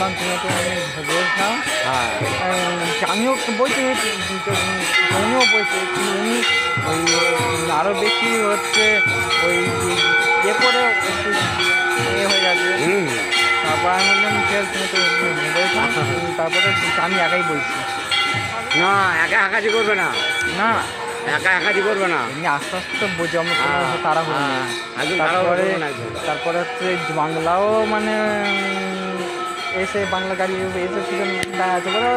বললাম তুমি তো বলছিলাম। হ্যাঁ আমিও বলছি, উনিও বলছে, কিন্তু উনি ওই আরও বেশি হচ্ছে ওই ইয়ে করে একটু ইয়ে হয়ে যাচ্ছে। তারপর আমি বললাম ঠিক আছে তুমি তো বলছিলাম, তারপরে আমি একাই বলছি। না একা একাজি করবে না, না একা একাজি করবে না। এমনি আস্তে আস্তে তো বোঝো আমরা কোনো তাড়াহুড়ো নেই। তারপরে হচ্ছে বাংলাও মানে এসে বাংলা গাড়ি এসে পিছনে দাঁড়াচ্ছে, বলে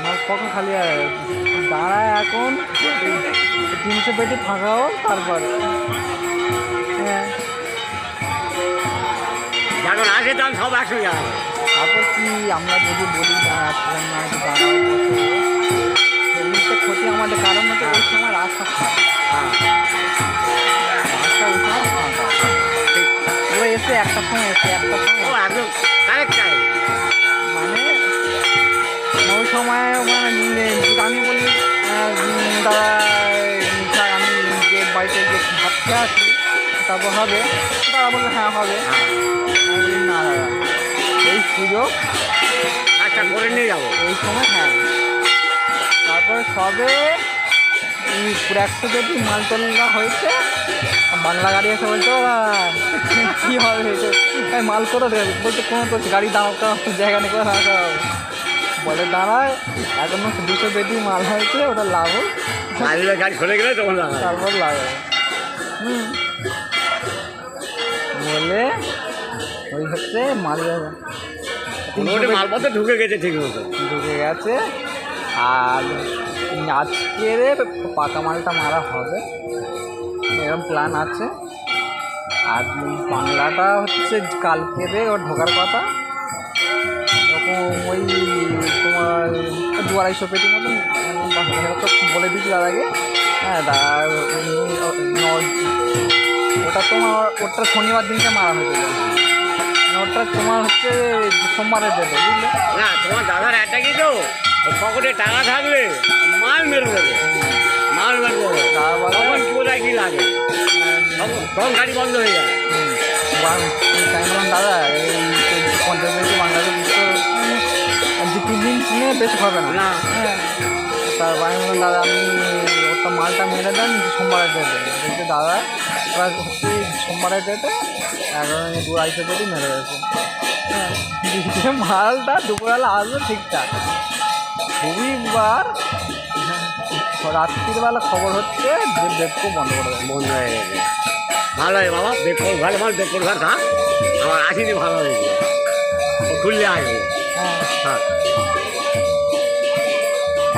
মাল কখন খালি দাঁড়ায় এখন 300 পেটি ফাঁকা হোক তারপরে। হ্যাঁ যখন আসে তখন সব একশো যাবে। তারপর কি আমরা যদি বলি না এখন না একটু দাঁড়াও, এমনিতে ক্ষতি আমাদের, কারণ হচ্ছে ওই সময় রাস্তা খারাপ, রাস্তা ওই সময় ফাঁকা। ও এসে একটার সময় ও একদম কারেক্ট কারেক্ট। মানে ওই সময় মানে আমি বলি দাদা স্যার আমি যে বাড়িতে যে ভাবতে আসি তারপর হবে, তারা বললো হ্যাঁ হবে। আমি বলি না দাদা এই সুযোগ আচ্ছা করে নিয়ে যাবো এই সময়, হ্যাঁ। তারপরে সবে পুরো 100 পেটি মাল তোলা হয়েছে, বাংলা গাড়ি এসে বলছে ও কী হবে হয়েছে, মাল করে দেবে, বলছে কোনো তো গাড়ি দাঁড়াও জায়গা নেই, করে দাঁড়াও, বলে দাঁড়ায় এখনো 200 পেটি মাল হয়েছে, ওটা লাভ হোক, গাড়ি চলে গেলে তখন লাগাবে। তারপর লাগাবে। বলে ওই হচ্ছে মাল মালপত্র ঢুকে গেছে ঠিক মতো, ঢুকে গেছে। আর আজকে পাকা মালটা মারা হবে এরকম প্ল্যান আছে। আর বাংলাটা হচ্ছে কালকে ওর ঢোকার কথা, ওরকম ওই তোমার 200-250 পেটির মতন বলে দিচ্ছি দাদাকে। হ্যাঁ দাদা ওটা তোমার ওটা শনিবার দিনকে মারা হয়েছিল, ওটা তোমার হচ্ছে সোমবারে দেবে, বুঝলে? না তোমার দাদার একটা কি তো পকেটে টাকা থাকলে মাল মেরে দেবে, মাল মেরে দেবে, তখন কি বোধহয় কি লাগে, তখন গাড়ি বন্ধ হয়ে যায়। আমি বললাম দাদা এই 50 পেটি বাংলাদেশ দু 3 দিন কিনে বেশি হবে না। হ্যাঁ তারপর আমি বললাম দাদা আমি ওটা মালটা মেরে দেন সোমবারে দেবে, বলছে দাদা ওরা হচ্ছে সোমবারে দেবে 250 পেটি মেরে গেছে। হ্যাঁ দিকে মালটা দুপুরবেলা আসবে ঠিকঠাক, রবিবার রাত্রিবেলা খবর হচ্ছে যে বেডকো বন্ধ করে দেবে, বন্ধ হয়ে গেছে। ভালো হয় বাবা, বেকর ঘর আমার বেকর ঘর থাক, আমার আসিনি ভালো হয়েছে, খুললে আসবে। হ্যাঁ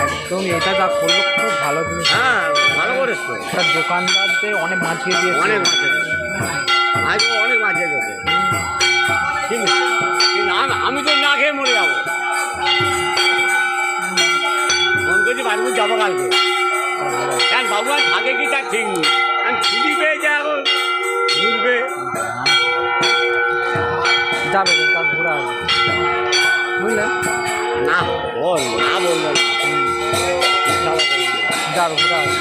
একদম এটা যা করলো খুব ভালো জিনিস। হ্যাঁ ভালো করেছ তো, তার দোকানদারদের অনেক বাঁচিয়ে দিয়েছে, অনেক বাঁচিয়ে দেবে, আজও অনেক বাঁচিয়ে দেবে। ঠিক আছে কিন্তু আমি তো না খেয়ে মরে যাবো, ফোন করছি বাবু যাবো কালকে, কেন বাবু আর থাকে কি তার ঠিক নেই, আমি ছুটি পেয়ে যাই এখন ঘুরবে যাবে তার ঘোরা হবে, বুঝলেন? না বল না বলবেন যাবে ঘোরা হবে।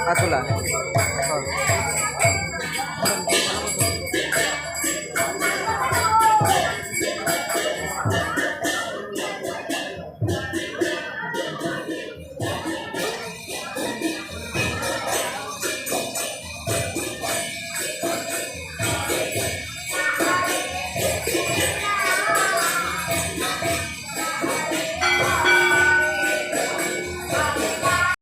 কাতলা